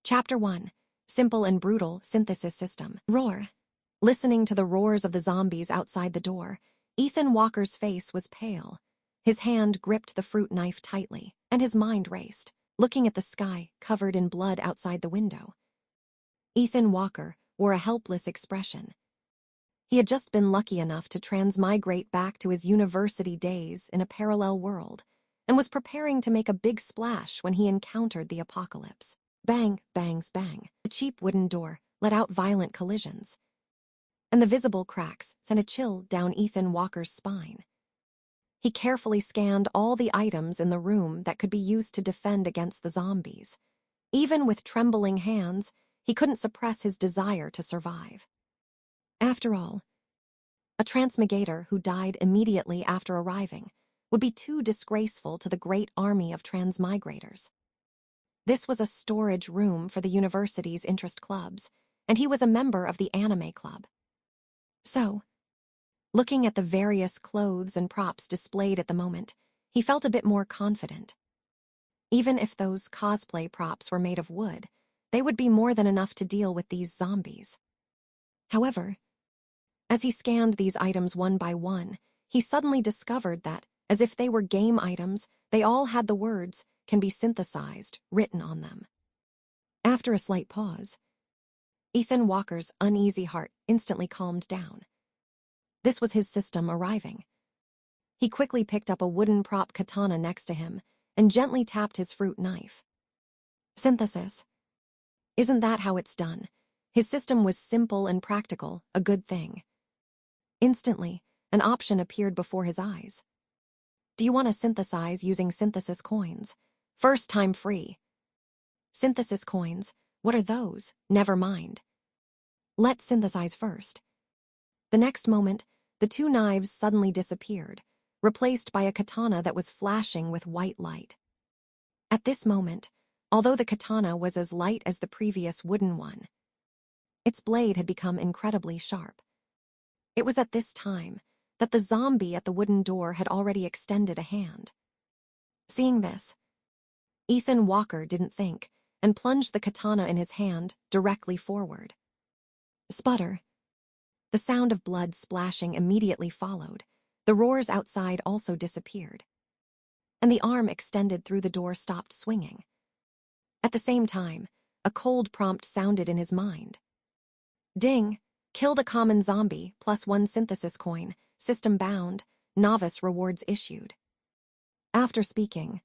Chapter 1. Simple and Brutal Synthesis System. Roar. Listening to the roars of the zombies outside the door, Ethan Walker's face was pale. His hand gripped the fruit knife tightly, and his mind raced, looking at the sky covered in blood outside the window. Ethan Walker wore a helpless expression. He had just been lucky enough to transmigrate back to his university days in a parallel world, and was preparing to make a big splash when he encountered the apocalypse. Bang, bangs, bang. The cheap wooden door let out violent collisions, and the visible cracks sent a chill down Ethan Walker's spine. He carefully scanned all the items in the room that could be used to defend against the zombies. Even with trembling hands, he couldn't suppress his desire to survive. After all, a transmigrator who died immediately after arriving would be too disgraceful to the great army of transmigrators. This was a storage room for the university's interest clubs, and he was a member of the anime club. So, looking at the various clothes and props displayed at the moment, he felt a bit more confident. Even if those cosplay props were made of wood, they would be more than enough to deal with these zombies. However, as he scanned these items one by one, he suddenly discovered that, as if they were game items, they all had the words "can be synthesized" written on them. After a slight pause, Ethan Walker's uneasy heart instantly calmed down. This was his system arriving. He quickly picked up a wooden prop katana next to him and gently tapped his fruit knife. Synthesis. Isn't that how it's done? His system was simple and practical, a good thing. Instantly, an option appeared before his eyes. Do you want to synthesize using synthesis coins? First time free. Synthesis coins? What are those? Never mind. Let's synthesize first. The next moment, the two knives suddenly disappeared, replaced by a katana that was flashing with white light. At this moment, although the katana was as light as the previous wooden one, its blade had become incredibly sharp. It was at this time that the zombie at the wooden door had already extended a hand. Seeing this, Ethan Walker didn't think and plunged the katana in his hand directly forward. Sputter. The sound of blood splashing immediately followed. The roars outside also disappeared, and the arm extended through the door stopped swinging. At the same time, a cold prompt sounded in his mind. Ding! Killed a common zombie, +1 synthesis coin, system bound, novice rewards issued. After speaking,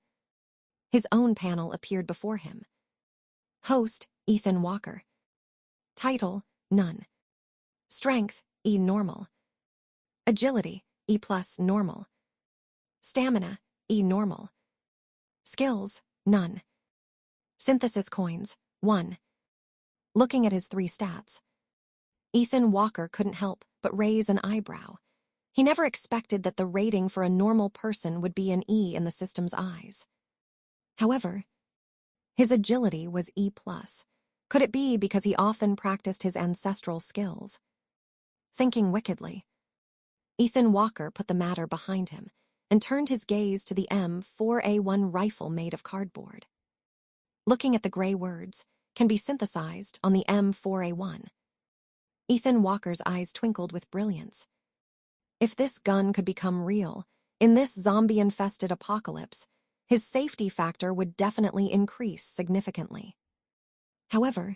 his own panel appeared before him. Host, Ethan Walker. Title, None. Strength, E normal. Agility, E+ normal. Stamina, E normal. Skills, none. Synthesis coins, 1. Looking at his 3 stats, Ethan Walker couldn't help but raise an eyebrow. He never expected that the rating for a normal person would be an E in the system's eyes. However, his agility was E+. Could it be because he often practiced his ancestral skills? Thinking wickedly, Ethan Walker put the matter behind him and turned his gaze to the M4A1 rifle made of cardboard. Looking at the gray words, "can be synthesized" on the M4A1, Ethan Walker's eyes twinkled with brilliance. If this gun could become real, in this zombie-infested apocalypse, his safety factor would definitely increase significantly. However,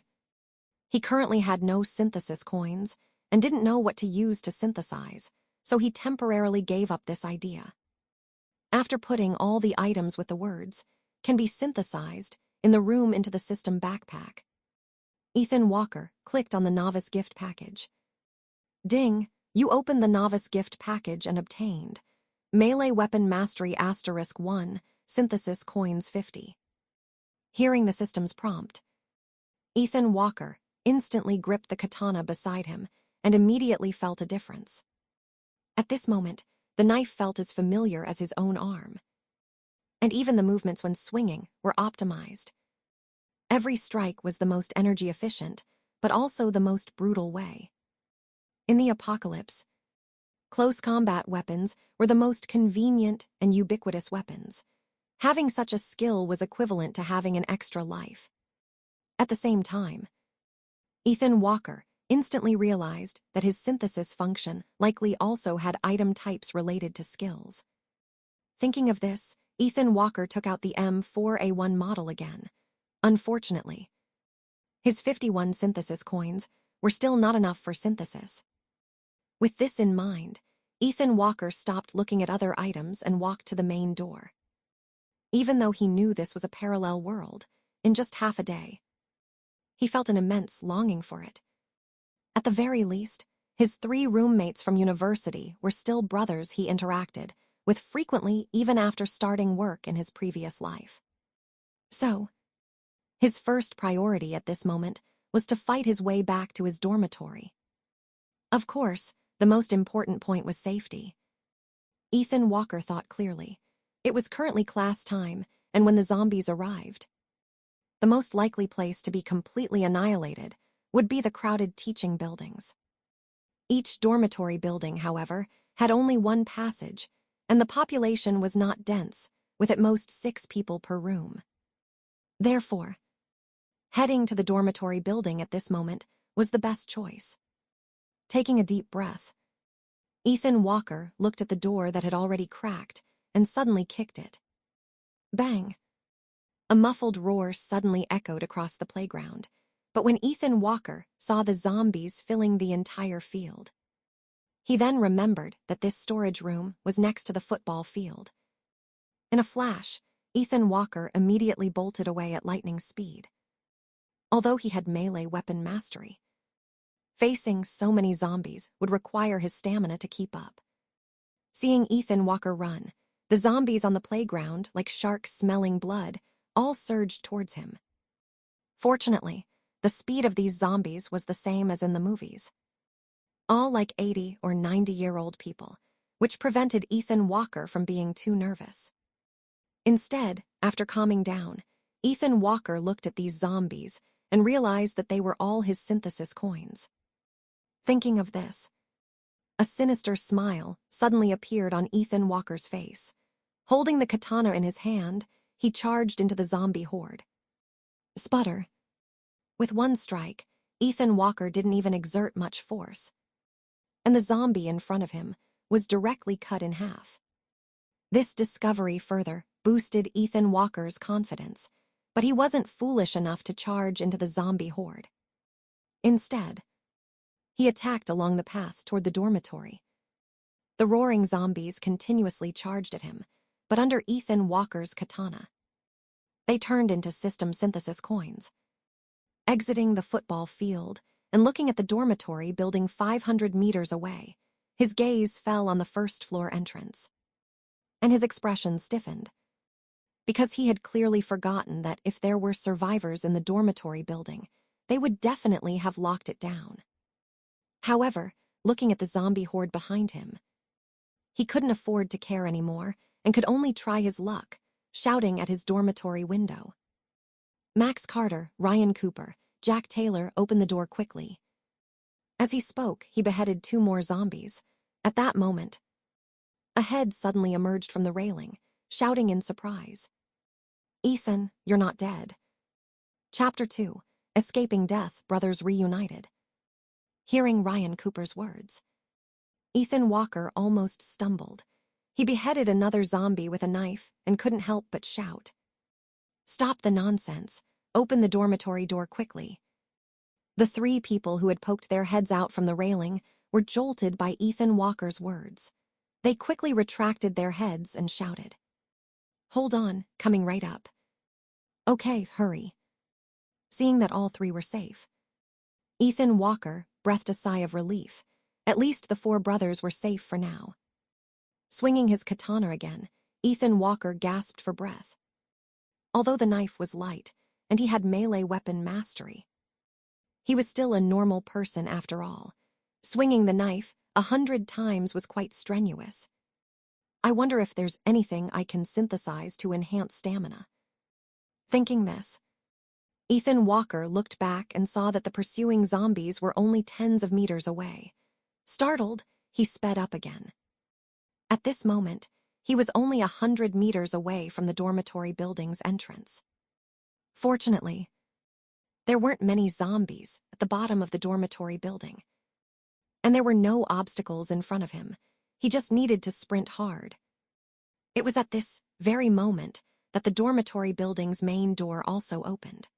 he currently had no synthesis coins and didn't know what to use to synthesize, so he temporarily gave up this idea. After putting all the items with the words, "can be synthesized" in the room into the system backpack, Ethan Walker clicked on the novice gift package. Ding! You opened the novice gift package and obtained Melee Weapon Mastery *1, Synthesis Coins 50. Hearing the system's prompt, Ethan Walker instantly gripped the katana beside him and immediately felt a difference. At this moment, the knife felt as familiar as his own arm. And even the movements when swinging were optimized. Every strike was the most energy efficient, but also the most brutal way. In the apocalypse, close combat weapons were the most convenient and ubiquitous weapons. Having such a skill was equivalent to having an extra life. At the same time, Ethan Walker instantly realized that his synthesis function likely also had item types related to skills. Thinking of this, Ethan Walker took out the M4A1 model again. Unfortunately, his 51 synthesis coins were still not enough for synthesis. With this in mind, Ethan Walker stopped looking at other items and walked to the main door. Even though he knew this was a parallel world, in just half a day, he felt an immense longing for it. At the very least, his 3 roommates from university were still brothers he interacted with frequently even after starting work in his previous life. So, his first priority at this moment was to fight his way back to his dormitory. Of course, the most important point was safety. Ethan Walker thought clearly. It was currently class time, and when the zombies arrived, the most likely place to be completely annihilated would be the crowded teaching buildings. Each dormitory building, however, had only one passage, and the population was not dense, with at most 6 people per room. Therefore, heading to the dormitory building at this moment was the best choice. Taking a deep breath, Ethan Walker looked at the door that had already cracked and suddenly kicked it. Bang! A muffled roar suddenly echoed across the playground, but when Ethan Walker saw the zombies filling the entire field, he then remembered that this storage room was next to the football field. In a flash, Ethan Walker immediately bolted away at lightning speed. Although he had melee weapon mastery, facing so many zombies would require his stamina to keep up. Seeing Ethan Walker run, the zombies on the playground, like sharks smelling blood, all surged towards him. Fortunately, the speed of these zombies was the same as in the movies. All like 80 or 90-year-old people, which prevented Ethan Walker from being too nervous. Instead, after calming down, Ethan Walker looked at these zombies and realized that they were all his synthesis coins. Thinking of this, a sinister smile suddenly appeared on Ethan Walker's face. Holding the katana in his hand, he charged into the zombie horde. Sputter. With one strike, Ethan Walker didn't even exert much force, and the zombie in front of him was directly cut in half. This discovery further boosted Ethan Walker's confidence, but he wasn't foolish enough to charge into the zombie horde. Instead, he attacked along the path toward the dormitory. The roaring zombies continuously charged at him, but under Ethan Walker's katana, they turned into system synthesis coins. Exiting the football field and looking at the dormitory building 500 meters away, his gaze fell on the first-floor entrance, and his expression stiffened, because he had clearly forgotten that if there were survivors in the dormitory building, they would definitely have locked it down. However, looking at the zombie horde behind him, he couldn't afford to care anymore and could only try his luck, shouting at his dormitory window. Max Carter, Ryan Cooper, Jack Taylor opened the door quickly. As he spoke, he beheaded 2 more zombies. At that moment, a head suddenly emerged from the railing, shouting in surprise. Ethan, you're not dead. Chapter 2, Escaping Death, Brothers Reunited. Hearing Ryan Cooper's words, Ethan Walker almost stumbled. He beheaded another zombie with a knife and couldn't help but shout. Stop the nonsense. Open the dormitory door quickly. The 3 people who had poked their heads out from the railing were jolted by Ethan Walker's words. They quickly retracted their heads and shouted. Hold on, coming right up. Okay, hurry. Seeing that all 3 were safe, Ethan Walker breathed a sigh of relief. At least the 4 brothers were safe for now. Swinging his katana again, Ethan Walker gasped for breath. Although the knife was light, and he had melee weapon mastery, he was still a normal person after all. Swinging the knife 100 times was quite strenuous. I wonder if there's anything I can synthesize to enhance stamina. Thinking this, Ethan Walker looked back and saw that the pursuing zombies were only tens of meters away. Startled, he sped up again. At this moment, he was only 100 meters away from the dormitory building's entrance. Fortunately, There weren't many zombies at the bottom of the dormitory building. And there were no obstacles in front of him. He just needed to sprint hard. It was at this very moment that the dormitory building's main door also opened.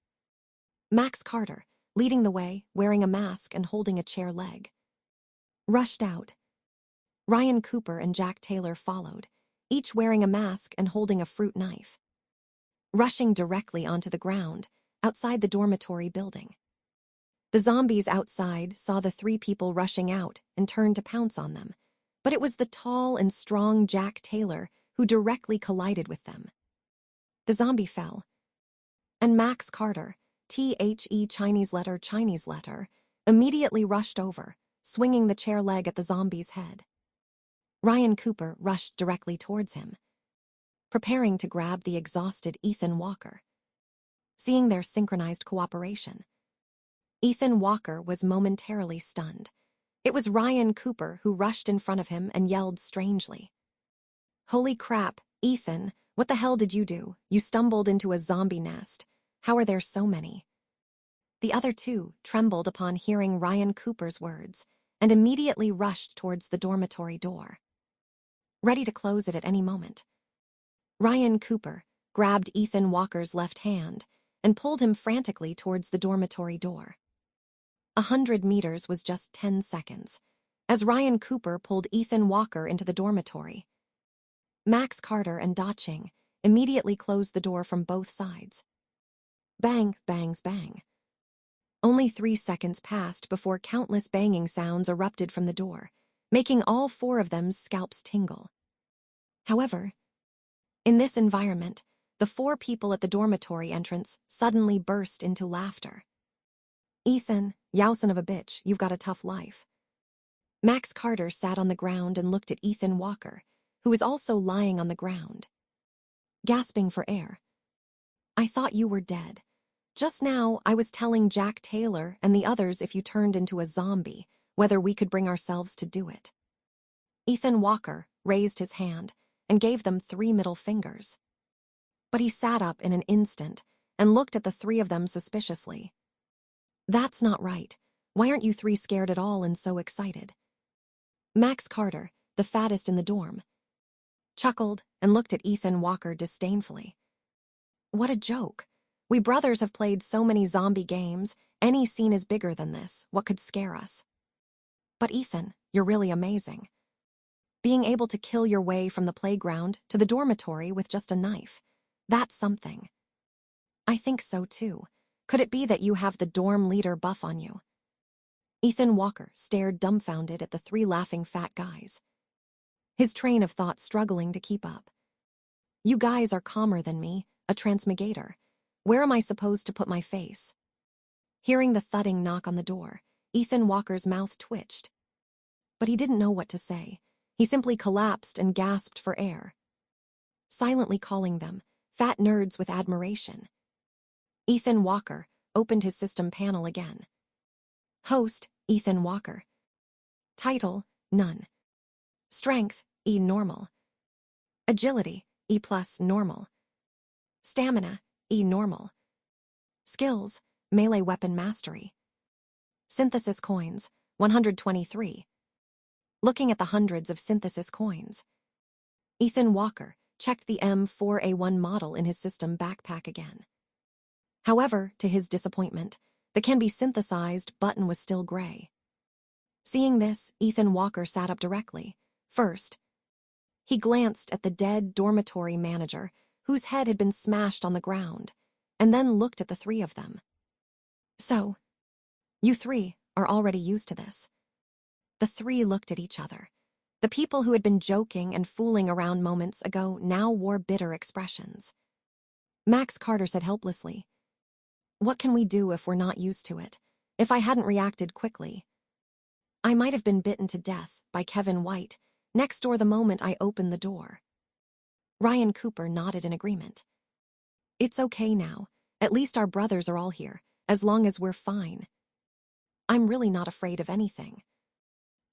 Max Carter, leading the way, wearing a mask and holding a chair leg, rushed out. Ryan Cooper and Jack Taylor followed, each wearing a mask and holding a fruit knife, rushing directly onto the ground outside the dormitory building. The zombies outside saw the three people rushing out and turned to pounce on them, but it was the tall and strong Jack Taylor who directly collided with them. The zombie fell, and Max Carter, THE Chinese letter, immediately rushed over, swinging the chair leg at the zombie's head. Ryan Cooper rushed directly towards him, preparing to grab the exhausted Ethan Walker. Seeing their synchronized cooperation, Ethan Walker was momentarily stunned. It was Ryan Cooper who rushed in front of him and yelled strangely. "Holy crap, Ethan, what the hell did you do? You stumbled into a zombie nest. How are there so many?" The other two trembled upon hearing Ryan Cooper's words and immediately rushed towards the dormitory door, ready to close it at any moment. Ryan Cooper grabbed Ethan Walker's left hand and pulled him frantically towards the dormitory door. 100 meters was just 10 seconds, as Ryan Cooper pulled Ethan Walker into the dormitory. Max Carter and Da Ching immediately closed the door from both sides. Bang, bangs, bang. Only 3 seconds passed before countless banging sounds erupted from the door, making all four of them's scalps tingle. However, in this environment, the four people at the dormitory entrance suddenly burst into laughter. "Ethan, yowson of a bitch, you've got a tough life." Max Carter sat on the ground and looked at Ethan Walker, who was also lying on the ground, gasping for air. "I thought you were dead. Just now, I was telling Jack Taylor and the others if you turned into a zombie, whether we could bring ourselves to do it." Ethan Walker raised his hand and gave them 3 middle fingers. But he sat up in an instant and looked at the 3 of them suspiciously. "That's not right. Why aren't you 3 scared at all and so excited?" Max Carter, the fattest in the dorm, chuckled and looked at Ethan Walker disdainfully. "What a joke. We brothers have played so many zombie games, any scene is bigger than this. What could scare us? But Ethan, you're really amazing. Being able to kill your way from the playground to the dormitory with just a knife, that's something." "I think so too. Could it be that you have the dorm leader buff on you?" Ethan Walker stared dumbfounded at the 3 laughing fat guys, his train of thought struggling to keep up. "You guys are calmer than me, a transmigrator. Where am I supposed to put my face?" Hearing the thudding knock on the door, Ethan Walker's mouth twitched. But he didn't know what to say. He simply collapsed and gasped for air, silently calling them fat nerds with admiration. Ethan Walker opened his system panel again. Host, Ethan Walker. Title, None. Strength, E normal. Agility, E plus normal. Stamina, E normal. Skills, melee weapon mastery. Synthesis coins, 123. Looking at the hundreds of synthesis coins, Ethan Walker checked the M4A1 model in his system backpack again. However, to his disappointment, the can be synthesized button was still gray. Seeing this, Ethan Walker sat up directly. First, he glanced at the dead dormitory manager, whose head had been smashed on the ground, and then looked at the 3 of them. "So, you 3 are already used to this." The 3 looked at each other. The people who had been joking and fooling around moments ago now wore bitter expressions. Max Carter said helplessly, "What can we do if we're not used to it? If I hadn't reacted quickly, I might have been bitten to death by Kevin White next door the moment I opened the door." Ryan Cooper nodded in agreement. "It's okay now. At least our brothers are all here, as long as we're fine. I'm really not afraid of anything."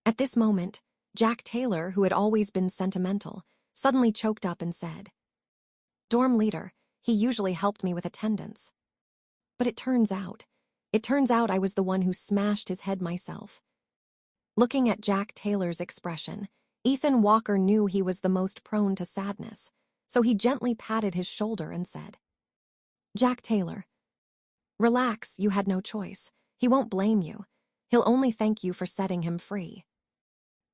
At this moment, Jack Taylor, who had always been sentimental, suddenly choked up and said, "Dorm leader, he usually helped me with attendance. But it turns out, It turns out I was the one who smashed his head myself. Looking at Jack Taylor's expression, Ethan Walker knew he was the most prone to sadness, so he gently patted his shoulder and said, "Jack Taylor, relax, you had no choice. He won't blame you. He'll only thank you for setting him free."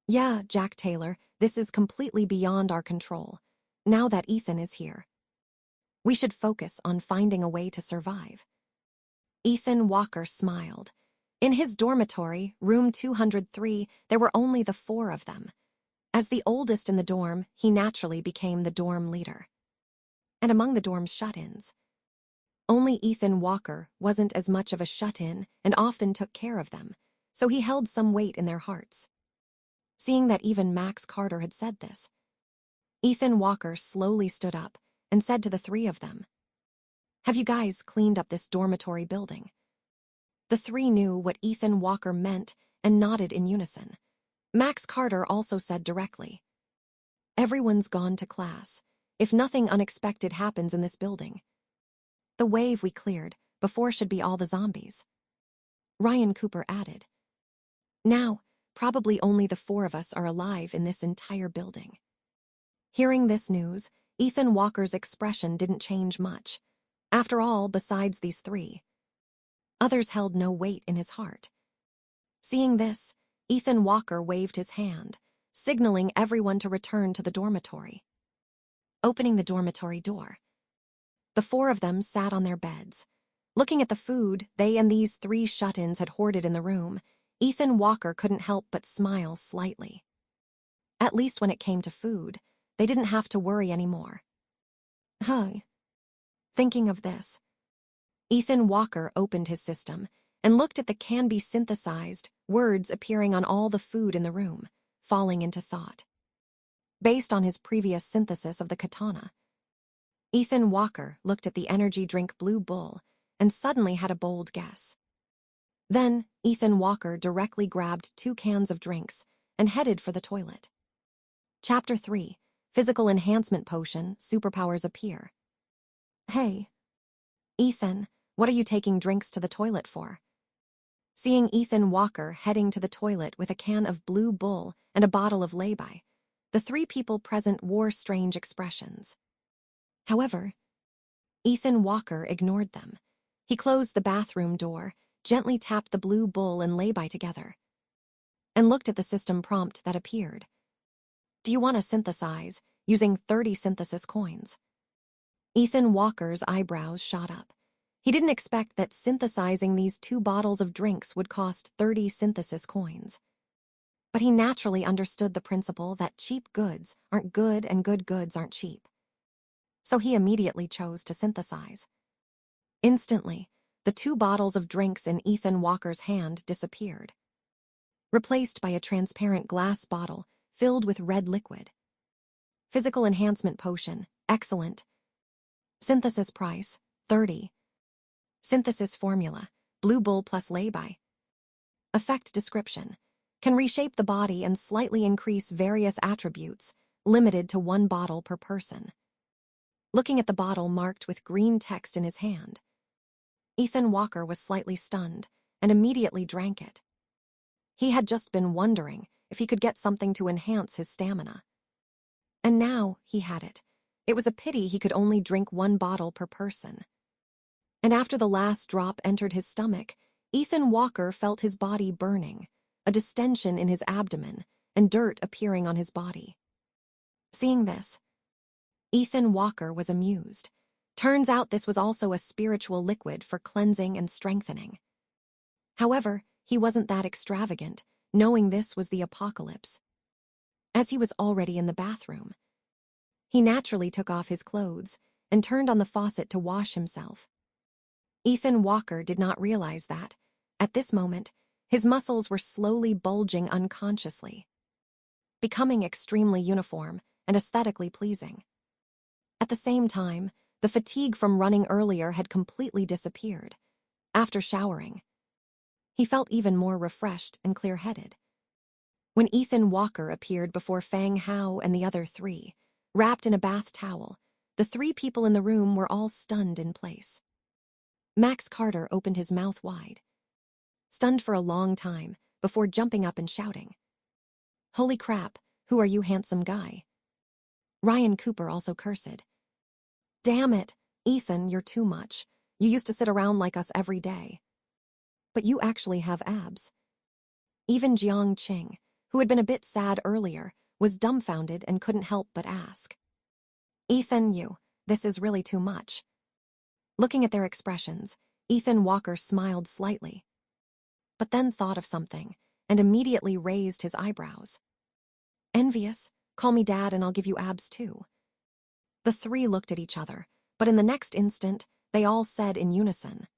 "Yeah, Jack Taylor, this is completely beyond our control. Now that Ethan is here, we should focus on finding a way to survive." Ethan Walker smiled. In his dormitory, room 203, there were only the four of them. As the oldest in the dorm, he naturally became the dorm leader. And among the dorm's shut-ins, only Ethan Walker wasn't as much of a shut-in and often took care of them, so he held some weight in their hearts. Seeing that even Max Carter had said this, Ethan Walker slowly stood up and said to the three of them, "Have you guys cleaned up this dormitory building?" The three knew what Ethan Walker meant and nodded in unison. Max Carter also said directly, "Everyone's gone to class, if nothing unexpected happens in this building. The wave we cleared before should be all the zombies." Ryan Cooper added, "Now, probably only the four of us are alive in this entire building." Hearing this news, Ethan Walker's expression didn't change much. After all, besides these three, others held no weight in his heart. Seeing this, Ethan Walker waved his hand, signaling everyone to return to the dormitory. Opening the dormitory door, the four of them sat on their beds. Looking at the food they and these three shut-ins had hoarded in the room, Ethan Walker couldn't help but smile slightly. At least when it came to food, they didn't have to worry anymore. Thinking of this, Ethan Walker opened his system and looked at the can-be-synthesized words appearing on all the food in the room, falling into thought. Based on his previous synthesis of the katana, Ethan Walker looked at the energy drink Blue Bull and suddenly had a bold guess. Then, Ethan Walker directly grabbed 2 cans of drinks and headed for the toilet. Chapter 3, Physical Enhancement Potion, Superpowers Appear. "Hey, Ethan, what are you taking drinks to the toilet for?" Seeing Ethan Walker heading to the toilet with a can of Blue Bull and a bottle of lay-by, the three people present wore strange expressions. However, Ethan Walker ignored them. He closed the bathroom door, gently tapped the Blue Bull and lay-by together, and looked at the system prompt that appeared. "Do you want to synthesize using 30 synthesis coins?" Ethan Walker's eyebrows shot up. He didn't expect that synthesizing these 2 bottles of drinks would cost 30 synthesis coins. But he naturally understood the principle that cheap goods aren't good and good goods aren't cheap. So he immediately chose to synthesize. Instantly, the 2 bottles of drinks in Ethan Walker's hand disappeared, replaced by a transparent glass bottle filled with red liquid. Physical Enhancement Potion, excellent. Synthesis price, 30. Synthesis formula, Blue Bull plus lay-by. Effect description, can reshape the body and slightly increase various attributes, limited to 1 bottle per person. Looking at the bottle marked with green text in his hand, Ethan Walker was slightly stunned and immediately drank it. He had just been wondering if he could get something to enhance his stamina. And now he had it. It was a pity he could only drink 1 bottle per person. And after the last drop entered his stomach, Ethan Walker felt his body burning, a distension in his abdomen, and dirt appearing on his body. Seeing this, Ethan Walker was amused. Turns out this was also a spiritual liquid for cleansing and strengthening. However, he wasn't that extravagant, knowing this was the apocalypse. As he was already in the bathroom, he naturally took off his clothes and turned on the faucet to wash himself. Ethan Walker did not realize that, at this moment, his muscles were slowly bulging unconsciously, becoming extremely uniform and aesthetically pleasing. At the same time, the fatigue from running earlier had completely disappeared. After showering, he felt even more refreshed and clear-headed. When Ethan Walker appeared before Fang Hao and the other 3, wrapped in a bath towel, the 3 people in the room were all stunned in place. Max Carter opened his mouth wide. stunned for a long time before jumping up and shouting, "Holy crap, who are you, handsome guy?" Ryan Cooper also cursed. "Damn it, Ethan, you're too much. You used to sit around like us every day. But you actually have abs." Even Jiang Qing, who had been a bit sad earlier, was dumbfounded and couldn't help but ask, "Ethan, this is really too much." Looking at their expressions, Ethan Walker smiled slightly, but then thought of something and immediately raised his eyebrows. "Envious? Call me Dad and I'll give you abs too." The three looked at each other, but in the next instant, they all said in unison,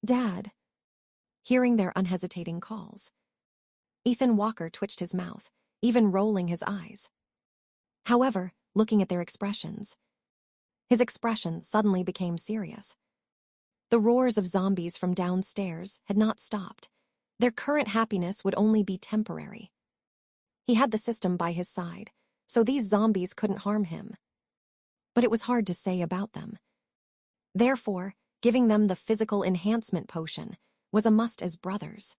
"Dad." Hearing their unhesitating calls, Ethan Walker twitched his mouth, even rolling his eyes. However, looking at their expressions, his expression suddenly became serious. The roars of zombies from downstairs had not stopped. Their current happiness would only be temporary. He had the system by his side, so these zombies couldn't harm him. But it was hard to say about them. Therefore, giving them the physical enhancement potion was a must as brothers.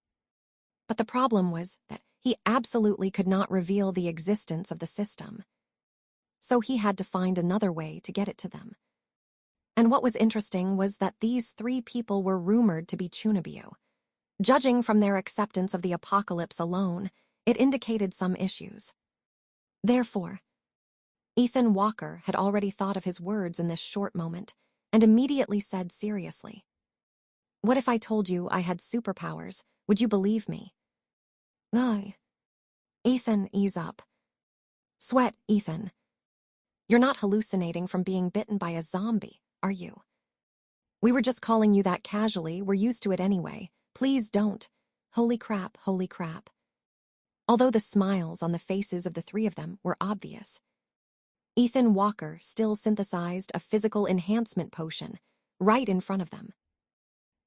But the problem was that he absolutely could not reveal the existence of the system. So he had to find another way to get it to them. And what was interesting was that these three people were rumored to be Chunibyo. Judging from their acceptance of the apocalypse alone, it indicated some issues. Therefore, Ethan Walker had already thought of his words in this short moment and immediately said seriously, "What if I told you I had superpowers? Would you believe me?" "Ugh." "Ethan, ease up. Sweat, Ethan. You're not hallucinating from being bitten by a zombie, are you? We were just calling you that casually, we're used to it anyway. Please don't. Holy crap, holy crap." Although the smiles on the faces of the three of them were obvious, Ethan Walker still synthesized a physical enhancement potion right in front of them.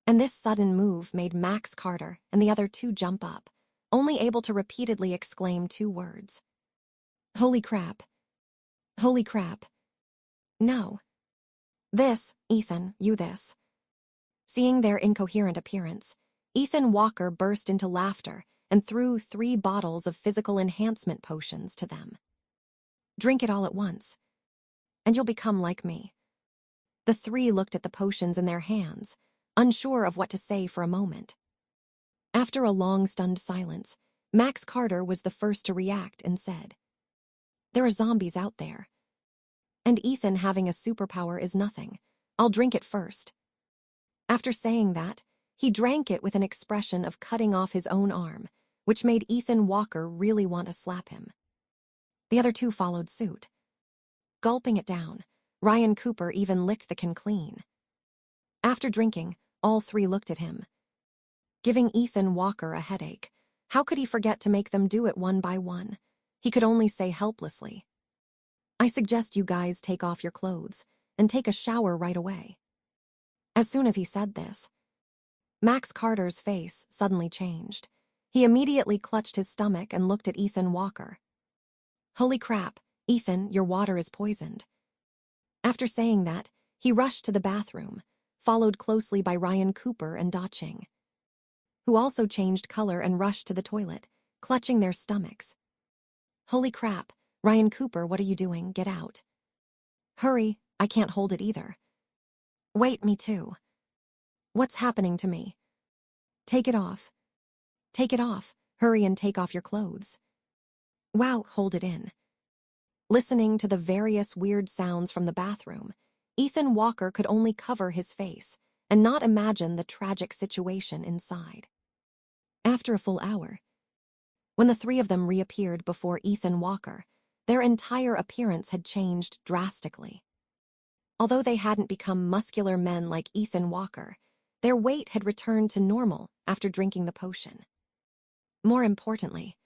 And this sudden move made Max Carter and the other two jump up, only able to repeatedly exclaim two words. "Holy crap. Holy crap. No. This, Ethan, you this." Seeing their incoherent appearance, Ethan Walker burst into laughter and threw 3 bottles of physical enhancement potions to them. "Drink it all at once, and you'll become like me." The three looked at the potions in their hands, unsure of what to say for a moment. After a long stunned silence, Max Carter was the first to react and said, "There are zombies out there. And Ethan having a superpower is nothing. I'll drink it first." After saying that, he drank it with an expression of cutting off his own arm, which made Ethan Walker really want to slap him. The other two followed suit. Gulping it down, Ryan Cooper even licked the can clean. After drinking, all three looked at him, giving Ethan Walker a headache. How could he forget to make them do it one by one? He could only say helplessly, "I suggest you guys take off your clothes and take a shower right away." As soon as he said this, Max Carter's face suddenly changed. He immediately clutched his stomach and looked at Ethan Walker. "Holy crap, Ethan, your water is poisoned." After saying that, he rushed to the bathroom, followed closely by Ryan Cooper and Da Ching, who also changed color and rushed to the toilet, clutching their stomachs. "Holy crap, Ryan Cooper, what are you doing? Get out." "Hurry, I can't hold it either." "Wait, me too. What's happening to me?" "Take it off. Take it off. Hurry and take off your clothes." "Wow, hold it in." Listening to the various weird sounds from the bathroom, Ethan Walker could only cover his face and not imagine the tragic situation inside. After a full hour, when the three of them reappeared before Ethan Walker, their entire appearance had changed drastically. Although they hadn't become muscular men like Ethan Walker, their weight had returned to normal after drinking the potion. More importantly,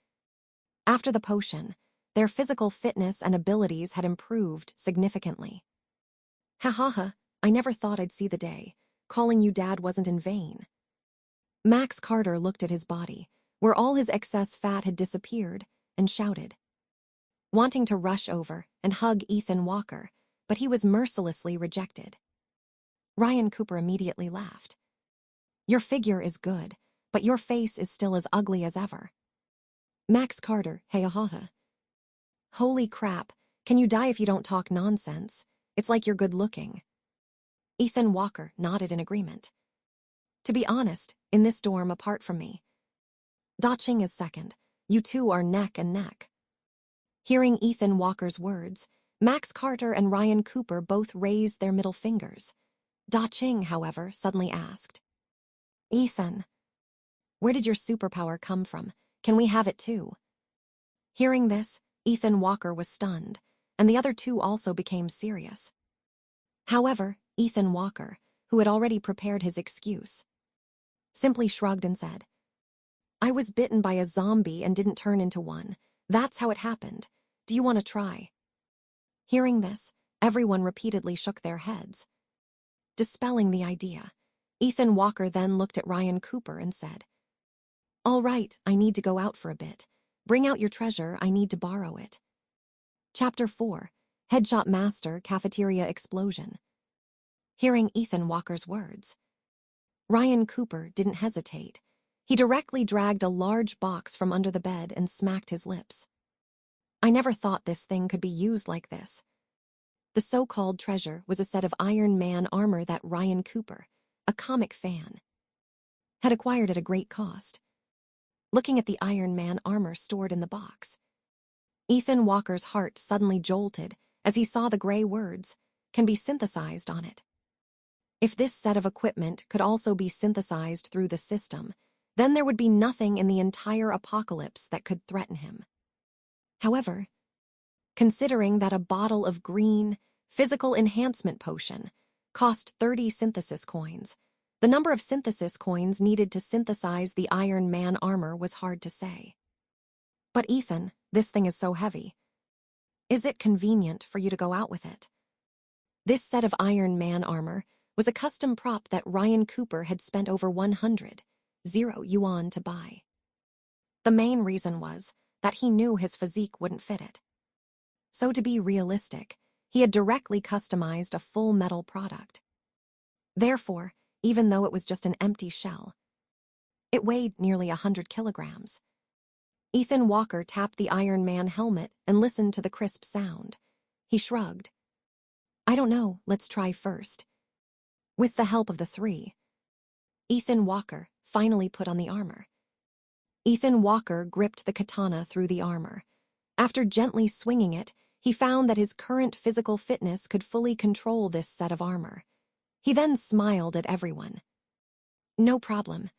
after the potion, their physical fitness and abilities had improved significantly. "Ha ha ha, I never thought I'd see the day. Calling you Dad wasn't in vain." Max Carter looked at his body, where all his excess fat had disappeared, and shouted, wanting to rush over and hug Ethan Walker, but he was mercilessly rejected. Ryan Cooper immediately laughed. "Your figure is good, but your face is still as ugly as ever. Max Carter, Hayahata. Holy crap, can you die if you don't talk nonsense? It's like you're good looking. Ethan Walker nodded in agreement. To be honest, in this dorm apart from me. Daching is second. You two are neck and neck. Hearing Ethan Walker's words, Max Carter and Ryan Cooper both raised their middle fingers. Daching, however, suddenly asked, Ethan, where did your superpower come from? Can we have it too? Hearing this, Ethan Walker was stunned, and the other two also became serious. However, Ethan Walker, who had already prepared his excuse, simply shrugged and said, I was bitten by a zombie and didn't turn into one. That's how it happened. Do you want to try? Hearing this, everyone repeatedly shook their heads. Dispelling the idea, Ethan Walker then looked at Ryan Cooper and said, All right, I need to go out for a bit. Bring out your treasure, I need to borrow it. Chapter 4, Headshot Master Cafeteria Explosion. Hearing Ethan Walker's words, Ryan Cooper didn't hesitate. He directly dragged a large box from under the bed and smacked his lips. I never thought this thing could be used like this. The so-called treasure was a set of Iron Man armor that Ryan Cooper, a comic fan, had acquired at a great cost. Looking at the Iron Man armor stored in the box, Ethan Walker's heart suddenly jolted as he saw the gray words, "Can be synthesized" on it. If this set of equipment could also be synthesized through the system, then there would be nothing in the entire apocalypse that could threaten him. However, considering that a bottle of green, physical enhancement potion cost 30 synthesis coins, the number of synthesis coins needed to synthesize the Iron Man armor was hard to say. But Ethan, this thing is so heavy. Is it convenient for you to go out with it? This set of Iron Man armor was a custom prop that Ryan Cooper had spent over 100 yuan to buy. The main reason was that he knew his physique wouldn't fit it. So to be realistic, he had directly customized a full metal product. Therefore, even though it was just an empty shell, it weighed nearly 100 kilograms. Ethan Walker tapped the Iron Man helmet and listened to the crisp sound. He shrugged. I don't know, let's try first. With the help of the three, Ethan Walker finally put on the armor. Ethan Walker gripped the katana through the armor. After gently swinging it, he found that his current physical fitness could fully control this set of armor. He then smiled at everyone. No problem.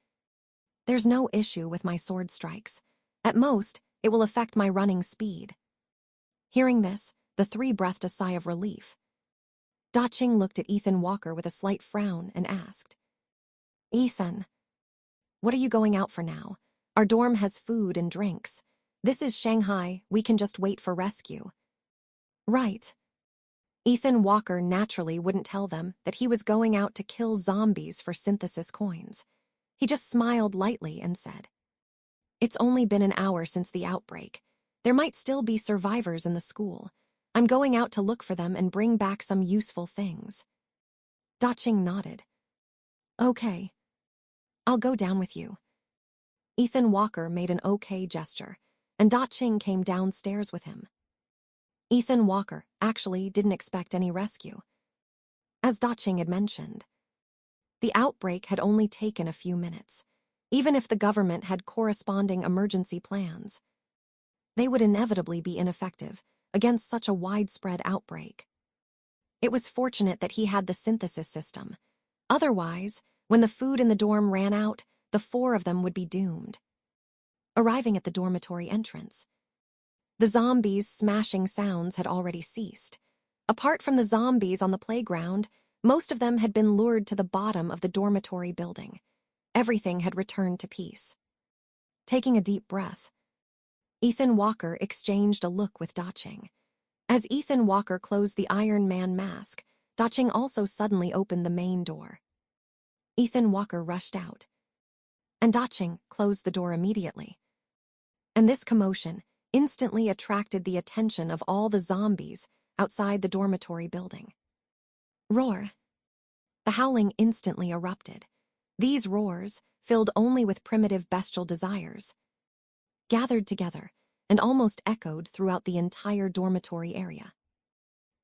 There's no issue with my sword strikes. At most, it will affect my running speed. Hearing this, the three breathed a sigh of relief. Daching looked at Ethan Walker with a slight frown and asked, Ethan, what are you going out for now? Our dorm has food and drinks. This is Shanghai, we can just wait for rescue. Right. Ethan Walker naturally wouldn't tell them that he was going out to kill zombies for synthesis coins. He just smiled lightly and said, It's only been an hour since the outbreak. There might still be survivors in the school. I'm going out to look for them and bring back some useful things. Daching nodded. Okay. I'll go down with you. Ethan Walker made an okay gesture, and Daching came downstairs with him. Ethan Walker actually didn't expect any rescue. As Daching had mentioned, the outbreak had only taken a few minutes. Even if the government had corresponding emergency plans, they would inevitably be ineffective against such a widespread outbreak. It was fortunate that he had the synthesis system. Otherwise, when the food in the dorm ran out, the four of them would be doomed. Arriving at the dormitory entrance, the zombies' smashing sounds had already ceased. Apart from the zombies on the playground, most of them had been lured to the bottom of the dormitory building. Everything had returned to peace. Taking a deep breath, Ethan Walker exchanged a look with Daching. As Ethan Walker closed the Iron Man mask, Daching also suddenly opened the main door. Ethan Walker rushed out, and Daching closed the door immediately. And this commotion instantly attracted the attention of all the zombies outside the dormitory building. Roar! The howling instantly erupted. These roars, filled only with primitive bestial desires, gathered together and almost echoed throughout the entire dormitory area.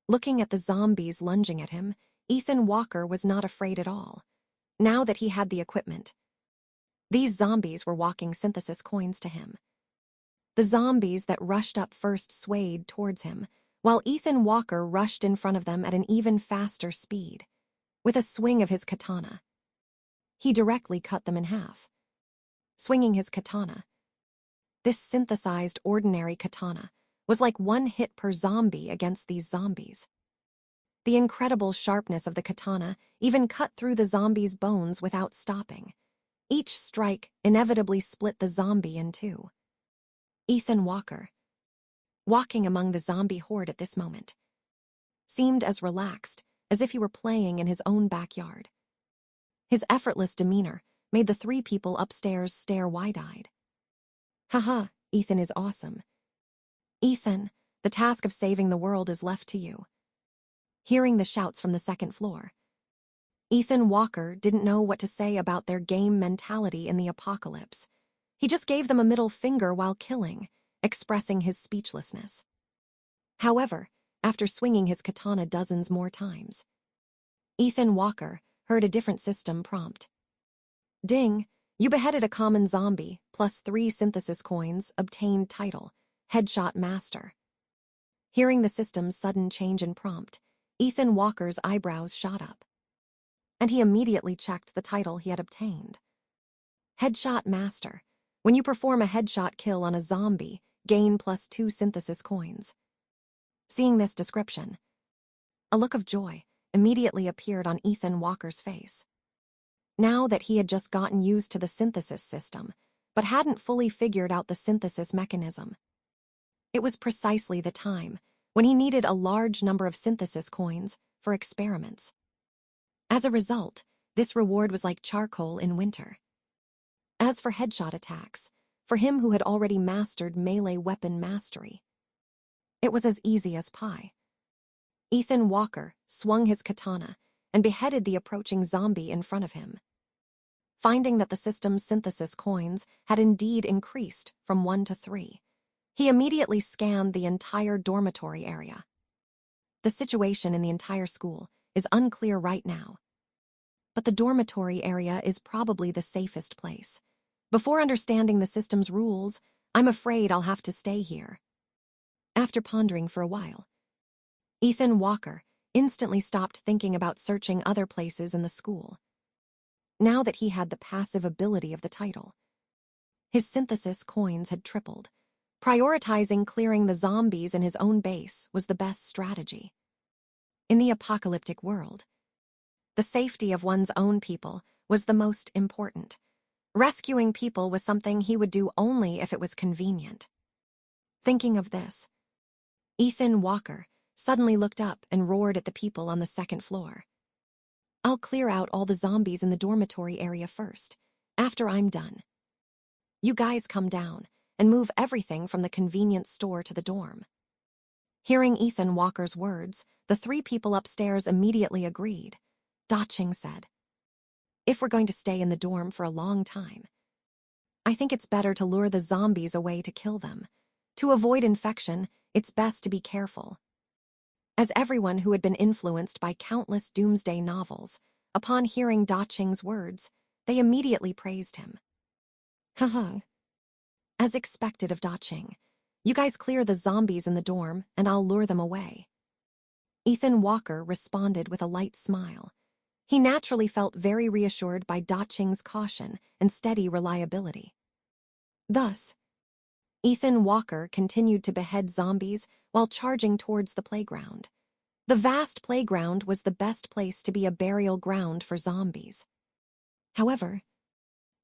Looking at the zombies lunging at him, Ethan Walker was not afraid at all. Now that he had the equipment, these zombies were walking synthesis coins to him. The zombies that rushed up first swayed towards him, while Ethan Walker rushed in front of them at an even faster speed. With a swing of his katana, he directly cut them in half. Swinging his katana, this synthesized ordinary katana was like one hit per zombie against these zombies. The incredible sharpness of the katana even cut through the zombie's bones without stopping. Each strike inevitably split the zombie in two. Ethan Walker, walking among the zombie horde at this moment, seemed as relaxed as if he were playing in his own backyard. His effortless demeanor made the three people upstairs stare wide-eyed. Haha, Ethan is awesome. Ethan, the task of saving the world is left to you. Hearing the shouts from the second floor, Ethan Walker didn't know what to say about their game mentality in the apocalypse. He just gave them a middle finger while killing, expressing his speechlessness. However, after swinging his katana dozens more times, Ethan Walker heard a different system prompt. Ding, you beheaded a common zombie, plus 3 synthesis coins, obtained title, Headshot Master. Hearing the system's sudden change in prompt, Ethan Walker's eyebrows shot up, and he immediately checked the title he had obtained. Headshot Master. When you perform a headshot kill on a zombie, gain plus 2 synthesis coins. Seeing this description, a look of joy immediately appeared on Ethan Walker's face. Now that he had just gotten used to the synthesis system, but hadn't fully figured out the synthesis mechanism, it was precisely the time when he needed a large number of synthesis coins for experiments. As a result, this reward was like charcoal in winter. As for headshot attacks, for him who had already mastered melee weapon mastery, it was as easy as pie. Ethan Walker swung his katana and beheaded the approaching zombie in front of him. Finding that the system's synthesis coins had indeed increased from 1 to 3, he immediately scanned the entire dormitory area. The situation in the entire school is unclear right now, but the dormitory area is probably the safest place. Before understanding the system's rules, I'm afraid I'll have to stay here. After pondering for a while, Ethan Walker instantly stopped thinking about searching other places in the school. Now that he had the passive ability of the title, his synthesis coins had tripled. Prioritizing clearing the zombies in his own base was the best strategy. In the apocalyptic world, the safety of one's own people was the most important. Rescuing people was something he would do only if it was convenient. Thinking of this, Ethan Walker suddenly looked up and roared at the people on the second floor. I'll clear out all the zombies in the dormitory area first, after I'm done. You guys come down and move everything from the convenience store to the dorm. Hearing Ethan Walker's words, the 3 people upstairs immediately agreed. Daching said, if we're going to stay in the dorm for a long time, I think it's better to lure the zombies away to kill them. To avoid infection, it's best to be careful. As everyone who had been influenced by countless doomsday novels, upon hearing Daching's words, they immediately praised him. Haha. As expected of Daching, you guys clear the zombies in the dorm and I'll lure them away. Ethan Walker responded with a light smile. He naturally felt very reassured by Daching's caution and steady reliability. Thus, Ethan Walker continued to behead zombies while charging towards the playground. The vast playground was the best place to be a burial ground for zombies. However,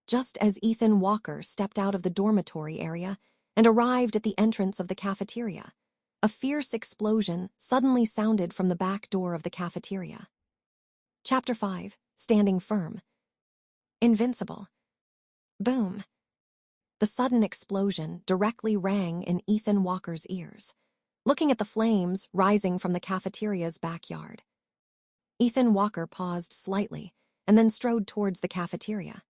just as Ethan Walker stepped out of the dormitory area and arrived at the entrance of the cafeteria, a fierce explosion suddenly sounded from the back door of the cafeteria. Chapter 5, Standing Firm. Invincible. Boom. The sudden explosion directly rang in Ethan Walker's ears, looking at the flames rising from the cafeteria's backyard. Ethan Walker paused slightly and then strode towards the cafeteria.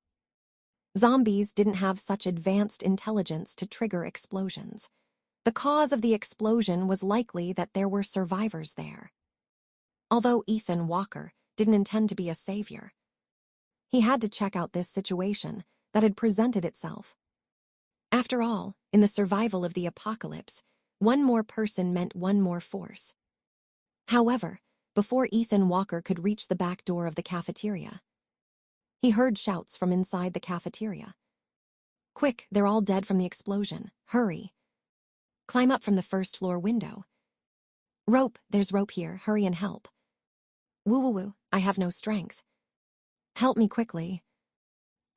Zombies didn't have such advanced intelligence to trigger explosions. The cause of the explosion was likely that there were survivors there. Although Ethan Walker didn't intend to be a savior, he had to check out this situation that had presented itself. After all, in the survival of the apocalypse, one more person meant one more force. However, before Ethan Walker could reach the back door of the cafeteria, he heard shouts from inside the cafeteria. "Quick, they're all dead from the explosion. Hurry. Climb up from the first-floor window. Rope, there's rope here. Hurry and help. Woo-woo-woo, I have no strength. Help me quickly.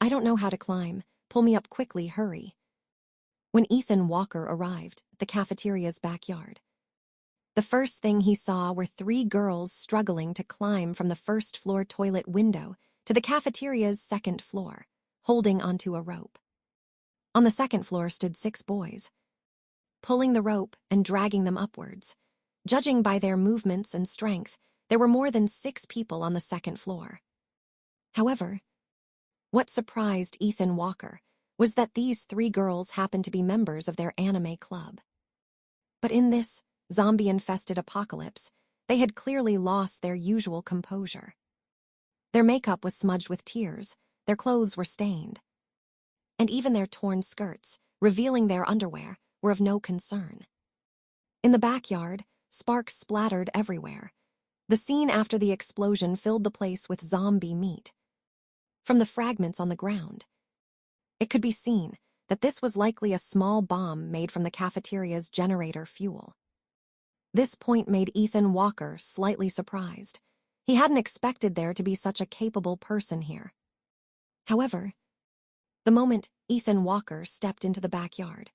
I don't know how to climb. Pull me up quickly, hurry." When Ethan Walker arrived at the cafeteria's backyard, the first thing he saw were 3 girls struggling to climb from the first-floor toilet window to the cafeteria's second floor, holding onto a rope. On the second floor stood 6 boys, pulling the rope and dragging them upwards. Judging by their movements and strength, there were more than 6 people on the second floor. However, what surprised Ethan Walker was that these 3 girls happened to be members of their anime club. But in this zombie-infested apocalypse, they had clearly lost their usual composure. Their makeup was smudged with tears, their clothes were stained, and even their torn skirts, revealing their underwear, were of no concern. In the backyard, sparks splattered everywhere. The scene after the explosion filled the place with zombie meat. From the fragments on the ground, it could be seen that this was likely a small bomb made from the cafeteria's generator fuel. This point made Ethan Walker slightly surprised. He hadn't expected there to be such a capable person here. However, the moment Ethan Walker stepped into the backyard,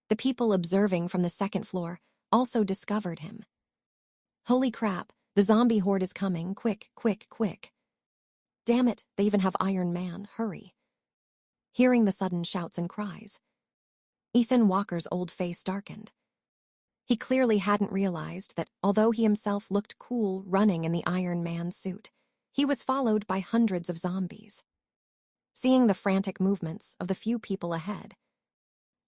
the people observing from the second floor also discovered him. "Holy crap, the zombie horde is coming, quick, quick, quick. Damn it, they even have Iron Man, hurry." Hearing the sudden shouts and cries, Ethan Walker's old face darkened. He clearly hadn't realized that although he himself looked cool running in the Iron Man suit, he was followed by hundreds of zombies. Seeing the frantic movements of the few people ahead,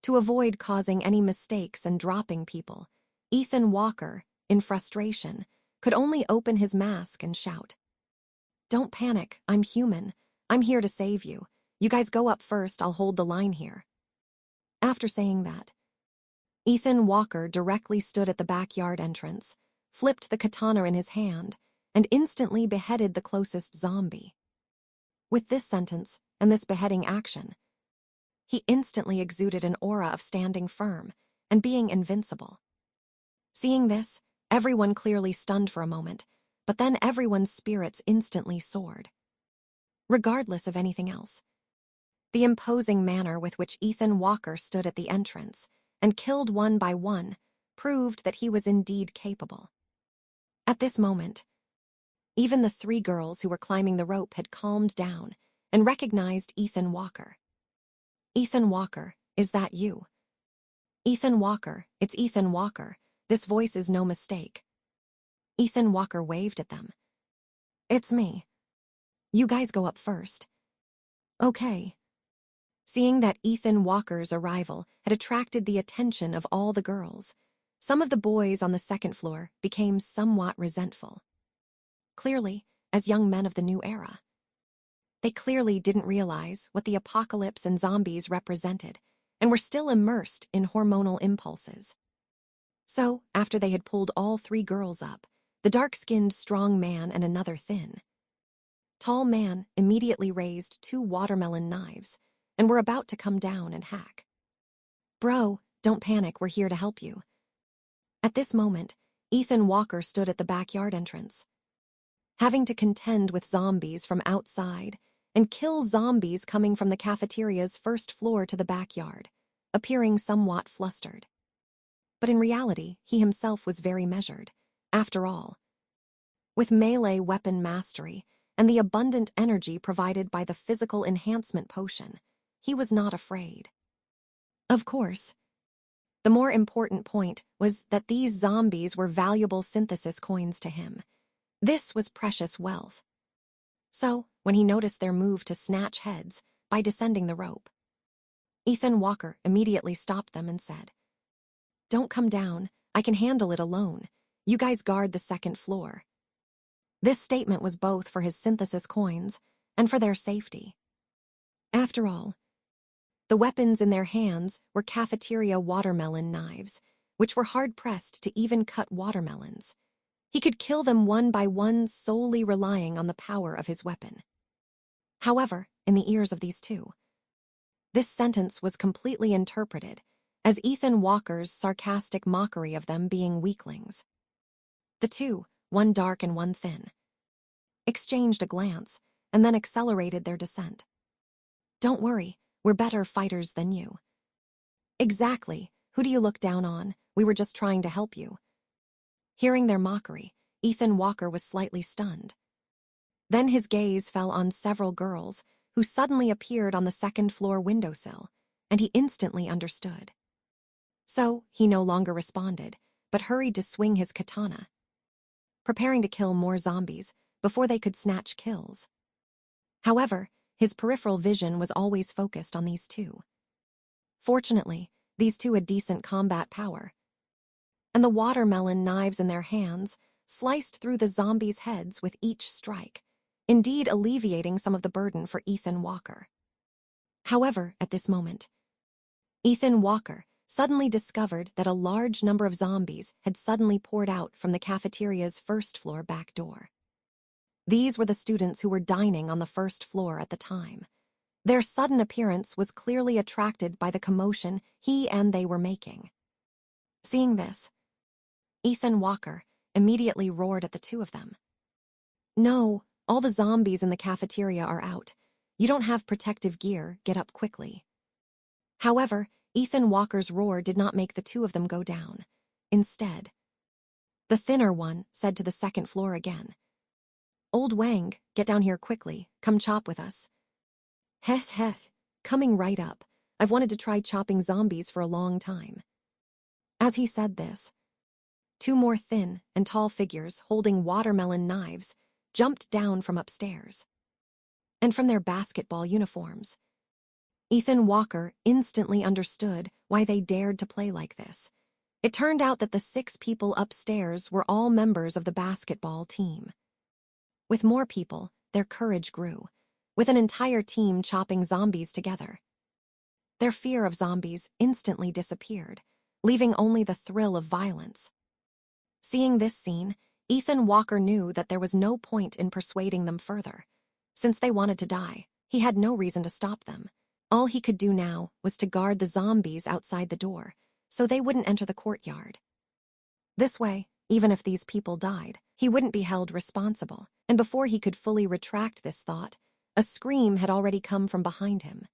to avoid causing any mistakes and dropping people, Ethan Walker, in frustration, could only open his mask and shout, "Don't panic, I'm human. I'm here to save you. You guys go up first, I'll hold the line here." After saying that, Ethan Walker directly stood at the backyard entrance, flipped the katana in his hand, and instantly beheaded the closest zombie. With this sentence and this beheading action, he instantly exuded an aura of standing firm and being invincible. Seeing this, everyone clearly stunned for a moment, but then everyone's spirits instantly soared. Regardless of anything else, the imposing manner with which Ethan Walker stood at the entrance and killed one by one proved that he was indeed capable. At this moment, even the 3 girls who were climbing the rope had calmed down and recognized Ethan Walker. "Ethan Walker, is that you?" "Ethan Walker, it's Ethan Walker. This voice is no mistake." Ethan Walker waved at them. "It's me. You guys go up first." "Okay." Seeing that Ethan Walker's arrival had attracted the attention of all the girls, some of the boys on the second floor became somewhat resentful. Clearly, as young men of the new era, they clearly didn't realize what the apocalypse and zombies represented and were still immersed in hormonal impulses. So, after they had pulled all 3 girls up, the dark-skinned strong man and another thin, tall man immediately raised 2 watermelon knives and were about to come down and hack. "Bro, don't panic, we're here to help you." At this moment, Ethan Walker stood at the backyard entrance, having to contend with zombies from outside and kill zombies coming from the cafeteria's first floor to the backyard, appearing somewhat flustered. But in reality, he himself was very measured. After all, with melee weapon mastery and the abundant energy provided by the physical enhancement potion, he was not afraid. Of course, the more important point was that these zombies were valuable synthesis coins to him. This was precious wealth. So, when he noticed their move to snatch heads, by descending the rope. Ethan Walker immediately stopped them and said, "Don't come down. I can handle it alone. You guys guard the second floor." This statement was both for his synthesis coins and for their safety. After all, the weapons in their hands were cafeteria watermelon knives, which were hard-pressed to even cut watermelons. He could kill them one by one solely relying on the power of his weapon. However, in the ears of these two, this sentence was completely interpreted as Ethan Walker's sarcastic mockery of them being weaklings. The two, one dark and one thin, exchanged a glance and then accelerated their descent. "Don't worry, we're better fighters than you." "Exactly. Who do you look down on? We were just trying to help you." Hearing their mockery, Ethan Walker was slightly stunned. Then his gaze fell on several girls who suddenly appeared on the second-floor windowsill, and he instantly understood. So he no longer responded, but hurried to swing his katana, preparing to kill more zombies before they could snatch kills. However, his peripheral vision was always focused on these two. Fortunately, these two had decent combat power, and the watermelon knives in their hands sliced through the zombies' heads with each strike, indeed alleviating some of the burden for Ethan Walker. However, at this moment, Ethan Walker suddenly discovered that a large number of zombies had suddenly poured out from the cafeteria's first-floor back door. These were the students who were dining on the first floor at the time. Their sudden appearance was clearly attracted by the commotion he and they were making. Seeing this, Ethan Walker immediately roared at the two of them. "No, all the zombies in the cafeteria are out. You don't have protective gear, get up quickly." However, Ethan Walker's roar did not make the two of them go down. Instead, the thinner one said to the second floor again, "Old Wang, get down here quickly, come chop with us." "Heh heh, coming right up. I've wanted to try chopping zombies for a long time." As he said this, two more thin and tall figures holding watermelon knives jumped down from upstairs. And from their basketball uniforms, Ethan Walker instantly understood why they dared to play like this. It turned out that the 6 people upstairs were all members of the basketball team. With more people, their courage grew, with an entire team chopping zombies together. Their fear of zombies instantly disappeared, leaving only the thrill of violence. Seeing this scene, Ethan Walker knew that there was no point in persuading them further. Since they wanted to die, he had no reason to stop them. All he could do now was to guard the zombies outside the door, so they wouldn't enter the courtyard. This way, even if these people died, he wouldn't be held responsible, and before he could fully retract this thought, a scream had already come from behind him.